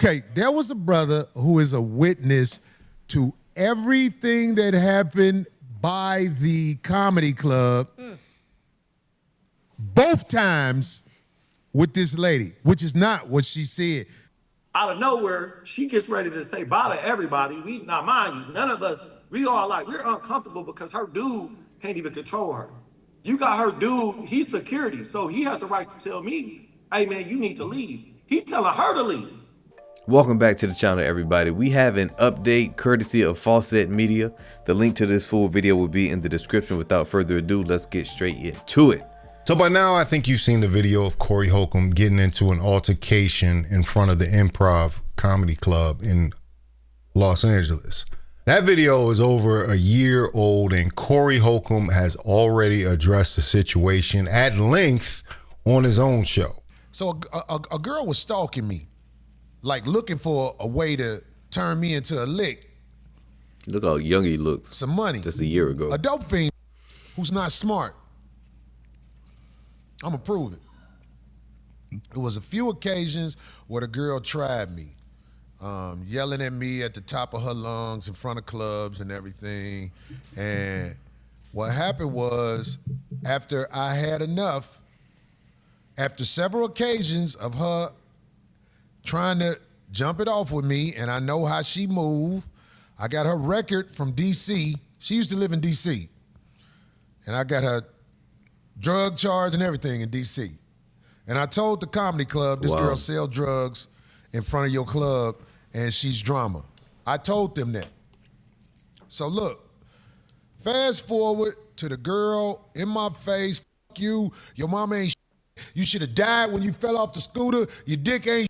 Okay, there was a brother who is a witness to everything that happened by the comedy club both times with this lady, which is not what she said. Out of nowhere, she gets ready to say bye to everybody. Now mind you, none of us, we're uncomfortable because her dude can't even control her. You got her dude, he's security, so he has the right to tell me, hey man, you need to leave. He telling her to leave. Welcome back to the channel, everybody. We have an update courtesy of Fawcett Media. The link to this full video will be in the description. Without further ado, let's get straight into it. So by now, I think you've seen the video of Corey Holcomb getting into an altercation in front of the Improv Comedy Club in Los Angeles. That video is over a year old, and Corey Holcomb has already addressed the situation at length on his own show. So a girl was stalking me, like looking for a way to turn me into a lick. Look how young he looks. Some money. Just a year ago. A dope fiend who's not smart. I'm gonna prove it. It was a few occasions where the girl tried me, yelling at me at the top of her lungs in front of clubs and everything. And what happened was, after I had enough, after several occasions of her trying to jump it off with me, and I know how she moved, I got her record from DC. She used to live in DC. And I got her drug charge and everything in DC. And I told the comedy club, this girl sell drugs in front of your club and she's drama. I told them that. So look, fast forward to the girl in my face, fuck you, your mama ain't shit. You should have died when you fell off the scooter, your dick ain't shit.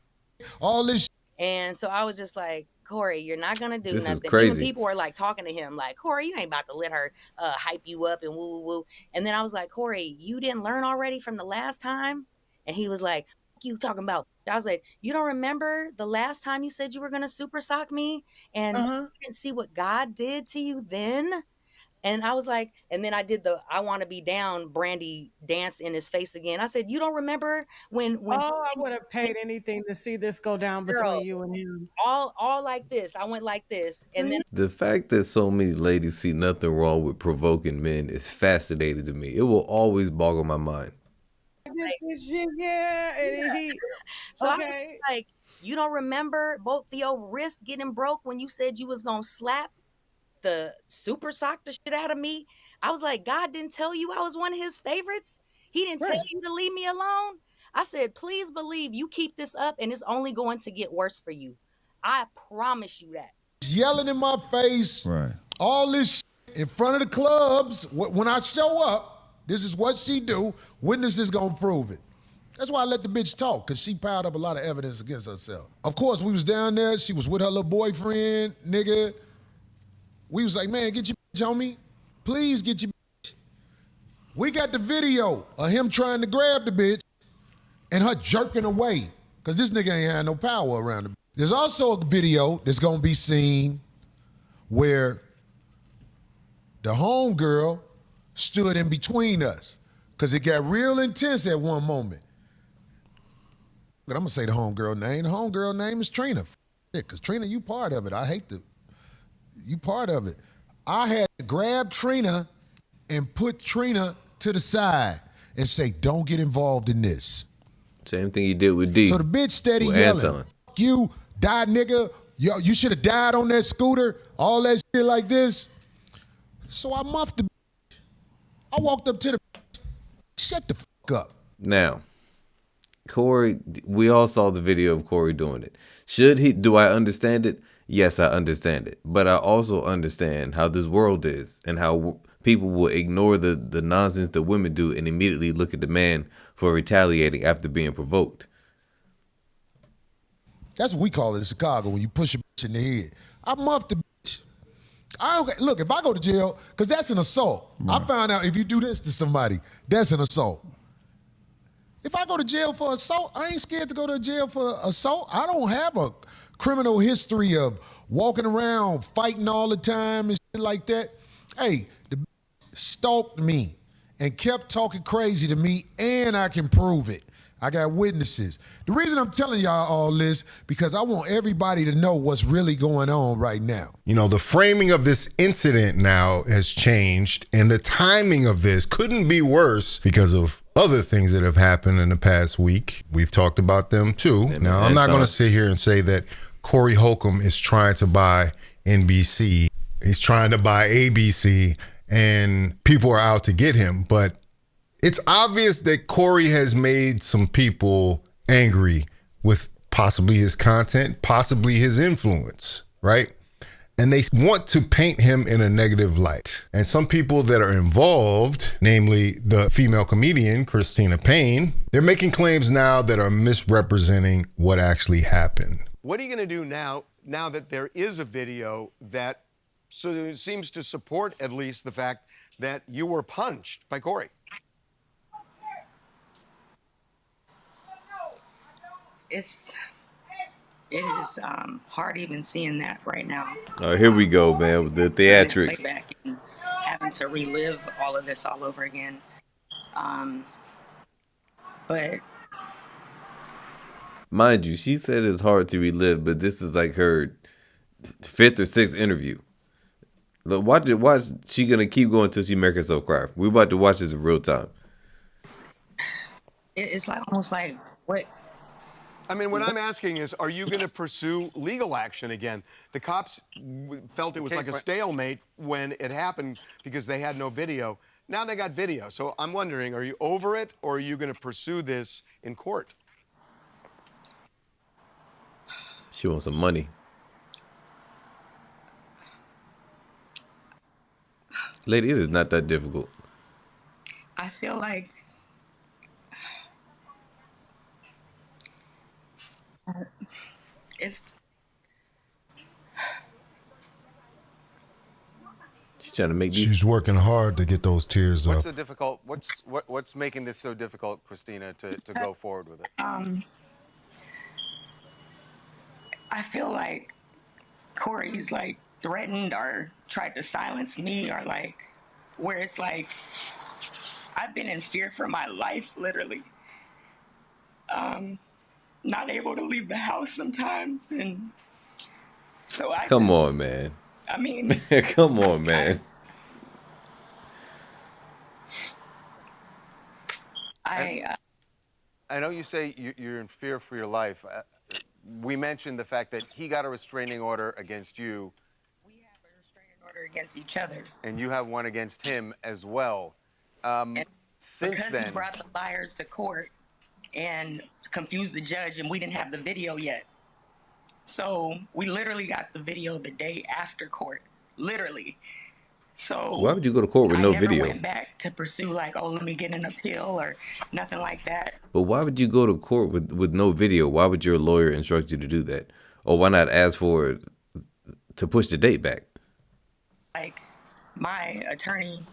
All this shit. And so I was just like, Corey, you're not gonna do This nothing. is crazy. Even people were like talking to him, like, Corey, you ain't about to let her hype you up and woo woo woo. And then I was like, Corey, you didn't learn already from the last time? And he was like, what you talking about? I was like, you don't remember the last time you said you were gonna super sock me and you didn't see what God did to you then? And I was like, and then I did the I want to be down Brandy dance in his face again. I said, you don't remember when Oh, I would have paid anything to see this go down between you and him. all like this. I went like this. And then The fact that so many ladies see nothing wrong with provoking men is fascinating to me. It will always boggle my mind. Yeah, and he, so I was like, you don't remember both your wrists getting broke when you said you was gonna slap the super sock the shit out of me? I was like, God didn't tell you I was one of his favorites? He didn't tell you to leave me alone? I said, please believe you keep this up and it's only going to get worse for you. I promise you that. Yelling in my face, all this shit in front of the clubs. When I show up, this is what she do. Witnesses gonna prove it. That's why I let the bitch talk, because she piled up a lot of evidence against herself. Of course, we was down there. She was with her little boyfriend, nigga. We was like, man, get your bitch on me. Please get your bitch. We got the video of him trying to grab the bitch and her jerking away, because this nigga ain't had no power around him. There's also a video that's gonna be seen where the homegirl stood in between us, because it got real intense at one moment. But I'm gonna say the homegirl name. The homegirl name is Trina. Because Trina, you part of it. I hate you part of it. I had to grab Trina and put Trina to the side and say, don't get involved in this. Same thing he did with D. So the bitch steady with yelling, Anton. you die nigga, you should have died on that scooter, all that shit like this. So I muffed the bitch. I walked up to the bitch, shut the fuck up. Now, Corey, we all saw the video of Corey doing it. Do I understand it? Yes, I understand it. But I also understand how this world is and how people will ignore the nonsense that women do and immediately look at the man for retaliating after being provoked. That's what we call it in Chicago, when you push a bitch in the head. I muffed the bitch. Look, if I go to jail, because that's an assault. I found out if you do this to somebody, that's an assault. If I go to jail for assault, I ain't scared to go to jail for assault. I don't have a criminal history of walking around fighting all the time and shit like that. Hey, the bitch stalked me and kept talking crazy to me, and I can prove it. I got witnesses. The reason I'm telling y'all all this, because I want everybody to know what's really going on right now. You know, the framing of this incident now has changed, and the timing of this couldn't be worse because of other things that have happened in the past week. We've talked about them too. Now, I'm not going to sit here and say that Corey Holcomb is trying to buy NBC. He's trying to buy ABC, and people are out to get him, but it's obvious that Corey has made some people angry with possibly his content, possibly his influence, right? And they want to paint him in a negative light. And some people that are involved, namely the female comedian, Christina Payne, they're making claims now that are misrepresenting what actually happened. What are you going to do now that there is a video that seems to support at least the fact that you were punched by Corey? It is hard even seeing that right now. Here we go, man, with the theatrics. Playback and having to relive all of this all over again. But mind you, she said it's hard to relive, but this is like her 5th or 6th interview. Look, watch she gonna keep going until she makes herself cry. We're about to watch this in real time. it's like almost like what. I mean, what I'm asking is, are you going to pursue legal action again? The cops felt it was like a stalemate when it happened because they had no video. Now they got video. So I'm wondering, are you over it, or are you going to pursue this in court? She wants some money. Lady, it is not that difficult. I feel like it's. She's trying to make these. She's working hard to get those tears up. What's making this so difficult, Christina, to go forward with it? I feel like Corey's like threatened or tried to silence me, or like where it's like I've been in fear for my life, literally. Not able to leave the house sometimes, and so Come on, man. I mean, come on, man. I know you say you're in fear for your life. We mentioned the fact that he got a restraining order against you. We have a restraining order against each other. And you have one against him as well. Since because then, he brought the liars to court and confused the judge, and we didn't have the video yet. So we literally got the video the day after court, literally. So why would you go to court with no video? I never went back to pursue like, oh, let me get an appeal or nothing like that. But why would you go to court with no video? Why would your lawyer instruct you to do that? Or why not ask for it to push the date back? Like, my attorney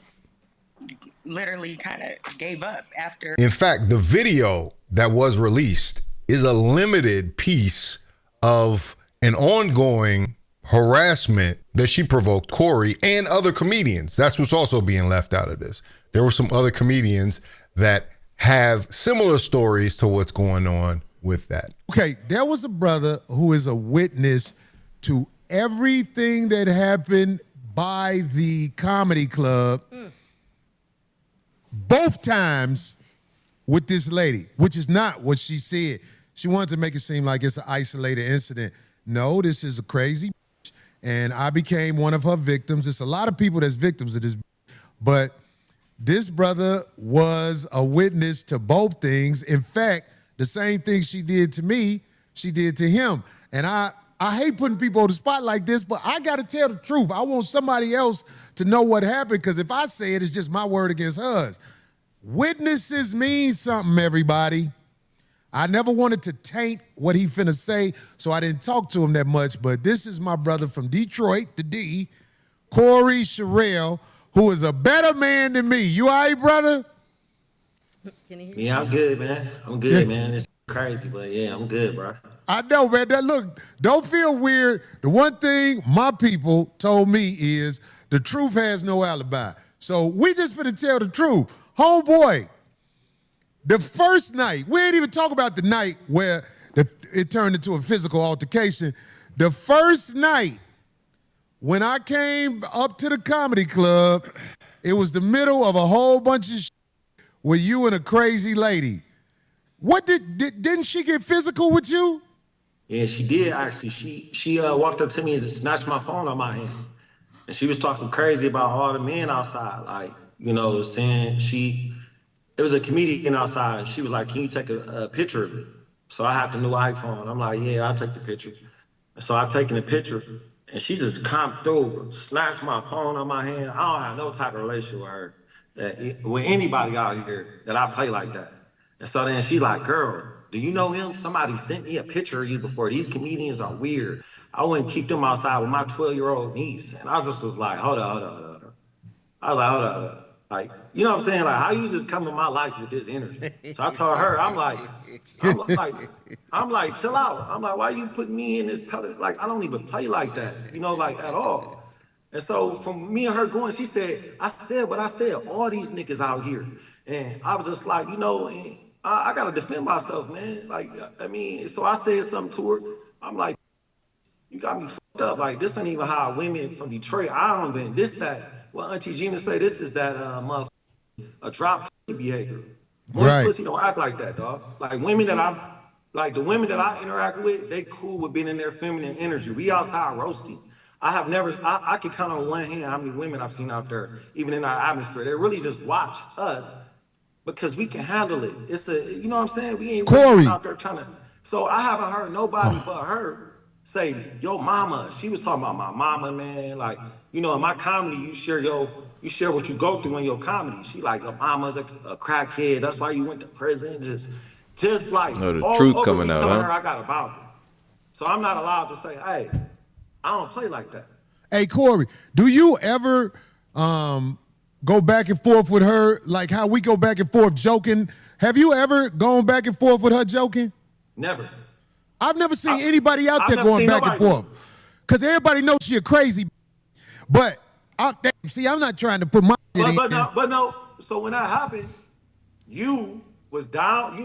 literally kind of gave up after. In fact, the video that was released is a limited piece of an ongoing harassment that she provoked Corey and other comedians. That's what's also being left out of this. There were some other comedians that have similar stories to what's going on with that. Okay, there was a brother who is a witness to everything that happened by the comedy club both times with this lady, which is not what she said. She wanted to make it seem like it's an isolated incident. No, this is a crazy, and I became one of her victims. It's a lot of people that's victims of this, but this brother was a witness to both things. In fact, the same thing she did to me, she did to him. And I hate putting people on the spot like this, but I got to tell the truth. I want somebody else to know what happened, because if I say it, it's just my word against hers. Witnesses mean something, everybody. I never wanted to taint what he finna say, so I didn't talk to him that much, but this is my brother from Detroit, the D, Corey Sherrill, who is a better man than me. You all right, brother? Can he hear Yeah, I'm good, man. I'm good, man. It's crazy, but yeah, I'm good, bro. I know, man. Look, don't feel weird. The one thing my people told me is the truth has no alibi. So we just finna tell the truth. Homeboy, The first night, we ain't even talk about the night where it turned into a physical altercation. The first night when I came up to the comedy club, it was the middle of a whole bunch of shit with you and a crazy lady. What didn't she get physical with you? Yeah, she did actually. She walked up to me and snatched my phone out my hand. And she was talking crazy about all the men outside, like, you know, saying it was a comedian outside. She was like, can you take a picture of it? So I had the new iPhone. I'm like, yeah, I'll take the picture. And so I've taken a picture, and she just come through, snatched my phone out my hand. I don't have no type of relationship with her, with anybody out here that I play like that. And so then she's like, girl, do you know him? Somebody sent me a picture of you before. These comedians are weird. I wouldn't keep them outside with my 12-year-old niece. And I just was like, hold on. I was like, hold on. Like, you know what I'm saying? Like, how you just come in my life with this energy? So I told her, I'm like, chill out. I'm like, why you putting me in this pellet? Like, I don't even play like that, you know, like at all. And so from me and her going, she said, I said what I said, all these niggas out here. And I was just like, you know, I gotta defend myself, man. Like, I mean, so I said something to her. I'm like, you got me fucked up. Like, this ain't even how women from Detroit, I don't even, what Auntie Gina say, this is that motherfucker, a drop behavior. Most pussy don't act like that, dog. Like the women that I interact with, they cool with being in their feminine energy. We outside roasting. I can count on one hand how many women I've seen out there, even in our atmosphere. They really just watch us because we can handle it. You know what I'm saying? We ain't really out there trying to. So I haven't heard nobody but her say, yo mama. She was talking about my mama, man. Like, you know, in my comedy, you share what you go through in your comedy. She like, your mama's a crackhead. That's why you went to prison. Just like, the truth coming out, huh? Her I got about it. So I'm not allowed to say, hey, I don't play like that. Hey, Corey, do you ever go back and forth with her like how we go back and forth joking? Have you ever gone back and forth with her joking? Never. I've never seen anybody out there going back and forth. Because everybody knows she a crazy. But, I'm not trying to put my shit in. But no. So when that happened, you was down,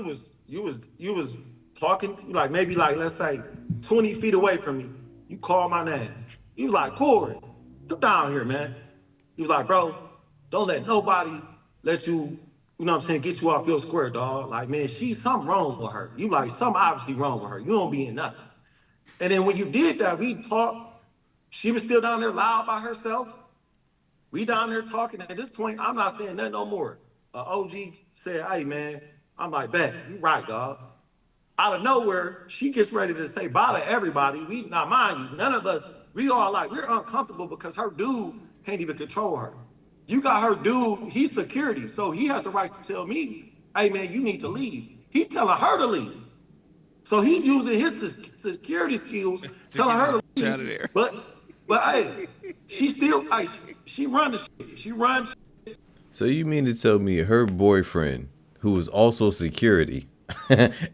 you was talking, like maybe like, let's say 20 feet away from me. You called my name. You was like, Corey, come down here, man. He was like, bro, don't let nobody let you, you know what I'm saying, get you off your square, dog. Like, man, something wrong with her. You like, something obviously wrong with her. You don't be in nothing. And then when you did that, we talked. She was still down there loud by herself. We down there talking. At this point, I'm not saying nothing no more. OG said, hey, man. I'm like, bet, you right, dog. Out of nowhere, she gets ready to say bye to everybody. Now, mind you, none of us, we're uncomfortable because her dude can't even control her. You got her dude, he's security, so he has the right to tell me, hey, man, you need to leave. He's telling her to leave. So he's using his security skills, telling her to leave. Out of there. But hey, she runs the shit. She runs. So you mean to tell me her boyfriend, who is also security,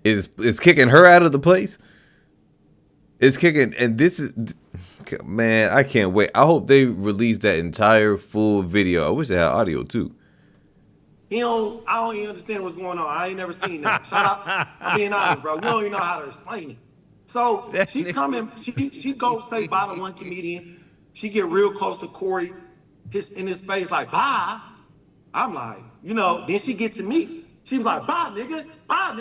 is kicking her out of the place? It's kicking, and this is, man, I can't wait. I hope they release that entire full video. I wish they had audio too. I don't even understand what's going on. I ain't never seen that. Shut up. I'm being honest, bro. You don't even know how to explain it. So she come in, she go say bye to one comedian. She get real close to Corey, in his face like, bye. I'm like, you know, then she get to me. She was like, bye, nigga, bye.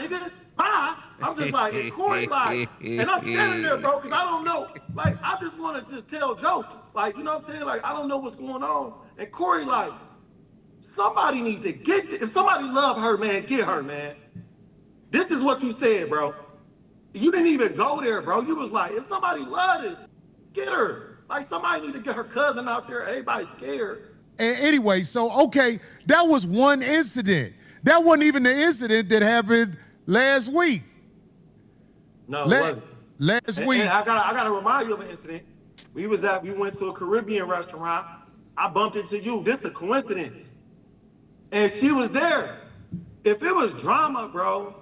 I'm just like, and Corey like, and I'm standing there, bro, because I don't know. Like, I just want to just tell jokes. Like, you know what I'm saying? Like, I don't know what's going on. And Corey like, somebody need to if somebody love her, man, get her, man. This is what you said, bro. You didn't even go there, bro. You was like, if somebody love this, get her. Like, somebody need to get her cousin out there. Everybody's scared. And anyway, so, okay, that was one incident. That wasn't even the incident that happened last week. No, it wasn't. Last week. And I gotta remind you of an incident. We went to a Caribbean restaurant. I bumped into you. This is a coincidence. And she was there. If it was drama, bro,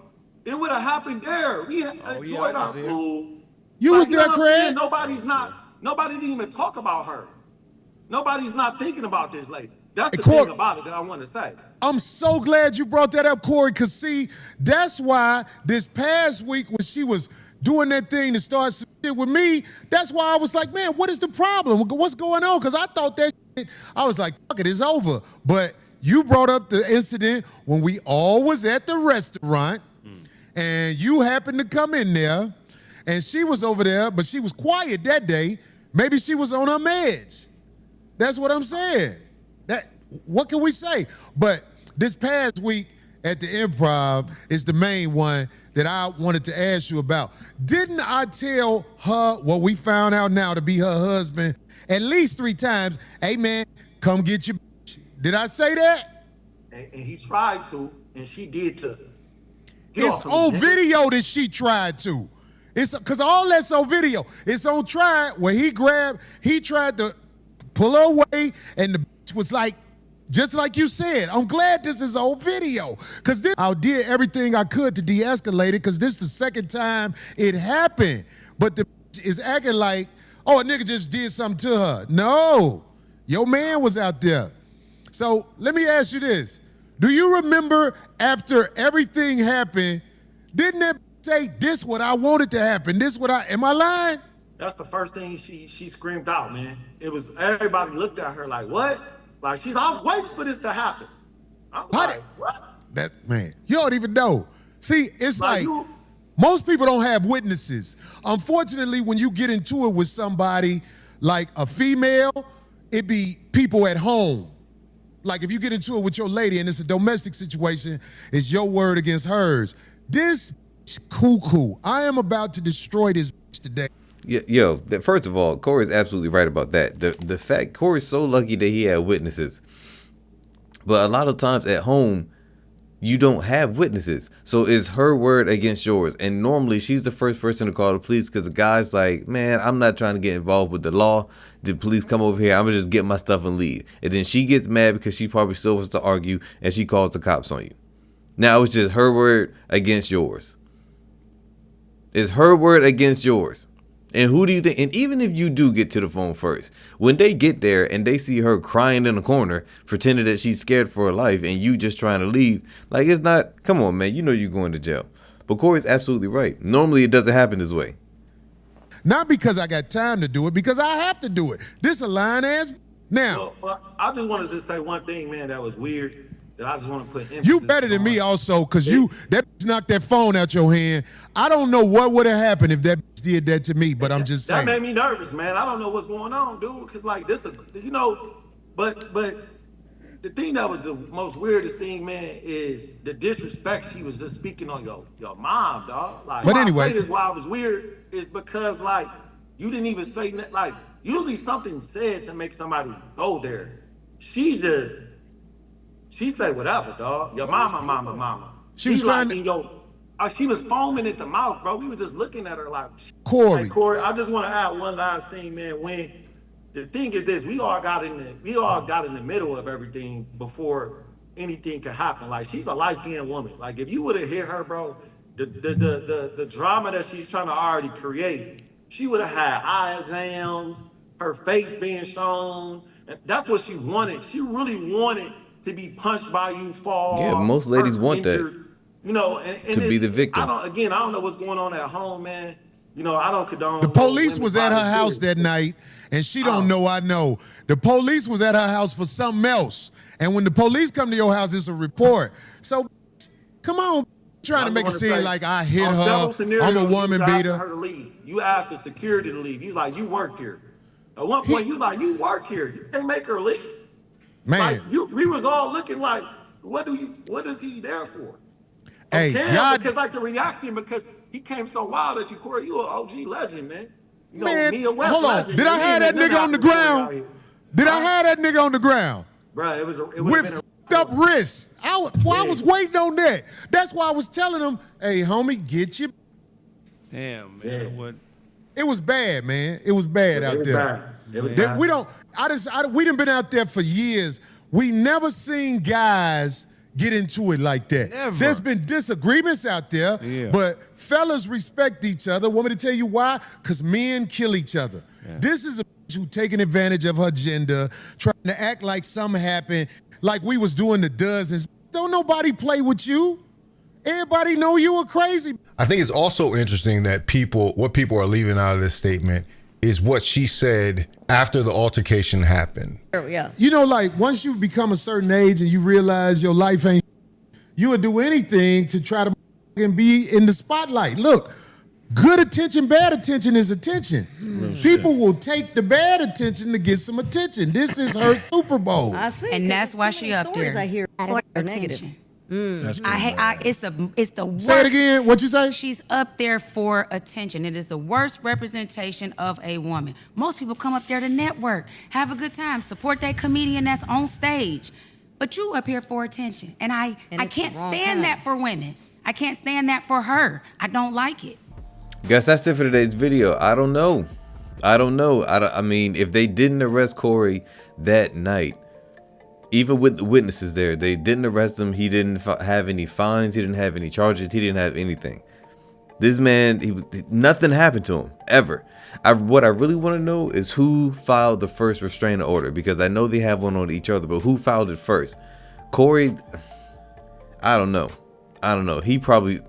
it would have happened there. We enjoyed our food. You was there, Craig? Nobody didn't even talk about her. Nobody's not thinking about this lady. That's the Corey, thing about it that I want to say. I'm so glad you brought that up, Corey, because see, that's why this past week when she was doing that thing to start some shit with me, that's why I was like, man, what is the problem? What's going on? Because I thought that shit, I was like, fuck it, it's over. But you brought up the incident when we all was at the restaurant, and you happened to come in there, and she was over there, but she was quiet that day. Maybe she was on her meds. That's what I'm saying. What can we say? But this past week at the Improv is the main one that I wanted to ask you about. Didn't I tell her what we found out now to be her husband at least 3 times? Hey man, come get your bitch. Did I say that? And he tried to, and she did too. It's on video that she tried to. It's because all that's on video. It's on try where he tried to pull her away, and the bitch was like, just like you said, I'm glad this is on video. Because I did everything I could to de-escalate it, because this is the second time it happened. But the bitch is acting like, oh, a nigga just did something to her. No, your man was out there. So let me ask you this. Do you remember after everything happened, didn't that say, this what I wanted to happen? Am I lying? That's the first thing she screamed out, man. It was, everybody looked at her like, what? Like, I was waiting for this to happen. I was like, what? That, man, you don't even know. See, it's like most people don't have witnesses. Unfortunately, when you get into it with somebody like a female, it be people at home. Like if you get into it with your lady and it's a domestic situation, it's your word against hers. This cuckoo, I am about to destroy this today. Yo, first of all, Corey's absolutely right about that. The fact Corey's so lucky that he had witnesses. But a lot of times at home, you don't have witnesses. So it's her word against yours. And normally she's the first person to call the police because the guy's like, man, I'm not trying to get involved with the law. The police come over here. I'm going to just get my stuff and leave. And then she gets mad because she probably still wants to argue and she calls the cops on you. Now it's just her word against yours. It's her word against yours. And who do you think? And even if you do get to the phone first, when they get there and they see her crying in the corner, pretending that she's scared for her life and you just trying to leave, like it's not, come on, man, you know you're going to jail. But Corey's absolutely right. Normally it doesn't happen this way. Not because I got time to do it, because I have to do it. This a lying ass. Now, well, I just wanted to say one thing, man, that was weird. That I just want to put emphasis you better than me also, because that bitch knocked that phone out your hand. I don't know what would have happened if that bitch did that to me, but I'm just saying. That made me nervous, man. I don't know what's going on, dude, because like this, you know, but the thing that was the most weirdest thing, man, is the disrespect she was just speaking on your mom, dog. Like, but anyway, this why it was weird is because like you didn't even say like usually something said to make somebody go there. She said whatever, dog. Your mama. She was trying like, she was foaming at the mouth, bro. We were just looking at her like, Corey. Hey, Corey, I just want to add one last thing, man. When the thing is this, we all got in the middle of everything before anything could happen. Like she's a light-skinned woman. Like if you would have hit her, bro, the drama that she's trying to already create, she would have had eye exams, her face being shown. And that's what she wanted. She really wanted to be punched by you, fall. Yeah, most ladies want injured, that. You know, and to be the victim. I don't know what's going on at home, man. You know, I don't condone. The police was at her house that night, and she don't know I know. The police was at her house for something else. And when the police come to your house, it's a report. So, come on, trying to make it seem like I hit her, I'm a woman beater. Her to leave. You asked the security to leave. He's like, you work here. At one point, you was like, you work here. You can't make her leave. Man, like we was all looking like, what is he there for? Hey, y'all, because like the reaction, because he came so wild at you, Corey. You an OG legend, man. You know, man, Mia West hold on. legend. Did I have that nigga on the ground? Did I have that nigga on the ground? Bro, it with up wrists. I was waiting on that. That's why I was telling him, hey, homie, get your. Damn, man. What? It was bad, man. It was bad out there. It was bad. We done been out there for years. We never seen guys get into it like that. Never. There's been disagreements out there, but fellas respect each other. Want me to tell you why? Because men kill each other. Yeah. This is a who taking advantage of her gender, trying to act like something happened, like we was doing the dozens. Don't nobody play with you. Everybody know you were crazy. I think it's also interesting that what people are leaving out of this statement is what she said after the altercation happened. Yeah. You know, like once you become a certain age and you realize your life ain't, you would do anything to try to be in the spotlight. Look, good attention, bad attention is attention. People will take the bad attention to get some attention. This is her Super Bowl. I see. And that's why she up there. I hear For are negative. attention. That's It's the worst. Say it again. What you say? She's up there for attention. It is the worst representation of a woman. Most people come up there to network, have a good time, support that comedian that's on stage. But you up here for attention. And I can't stand that for women. I can't stand that for her. I don't like it. Guess that's it for today's video. I don't know. I mean, if they didn't arrest Corey that night, even with the witnesses there, they didn't arrest him. He didn't have any fines. He didn't have any charges. He didn't have anything. This man, nothing happened to him ever. What I really want to know is who filed the first restraining order, because I know they have one on each other, but who filed it first? Corey, I don't know. He probably,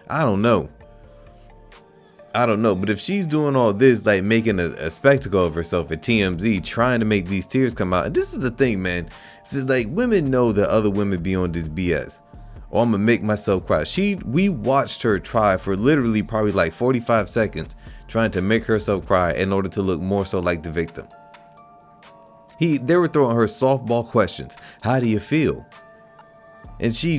I don't know. But if she's doing all this, like making a spectacle of herself at TMZ, trying to make these tears come out, and this is the thing, man. It's just like women know that other women be on this BS. Or I'm gonna make myself cry. We watched her try for literally probably like 45 seconds, trying to make herself cry in order to look more so like the victim. They were throwing her softball questions. How do you feel? And she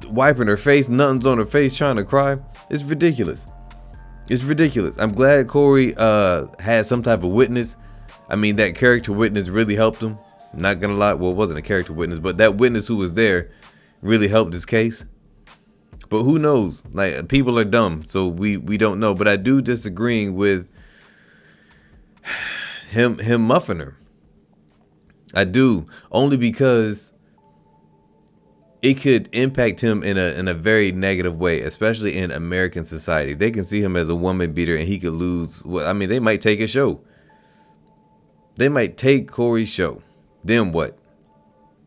wiping her face, nothing's on her face, trying to cry. It's ridiculous. I'm glad Corey had some type of witness. I mean, that character witness really helped him. Not gonna lie, well, it wasn't a character witness, but that witness who was there really helped his case. But who knows? Like, people are dumb, so we don't know. But I do disagree with him muffing her. I do, only because it could impact him in a very negative way, especially in American society. They can see him as a woman beater, and he could lose. I mean, they might take his show. They might take Corey's show. Then what?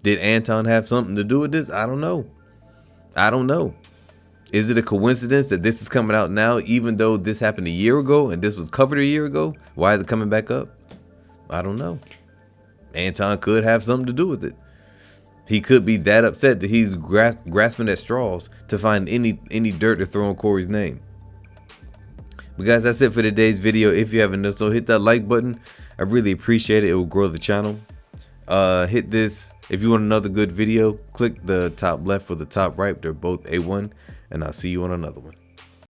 Did Anton have something to do with this? I don't know. Is it a coincidence that this is coming out now, even though this happened a year ago and this was covered a year ago? Why is it coming back up? I don't know. Anton could have something to do with it. He could be that upset that he's grasping at straws to find any dirt to throw on Corey's name. But guys, that's it for today's video. If you haven't done so, hit that like button. I really appreciate it. It will grow the channel. Hit this. If you want another good video, click the top left or the top right. They're both A1. And I'll see you on another one.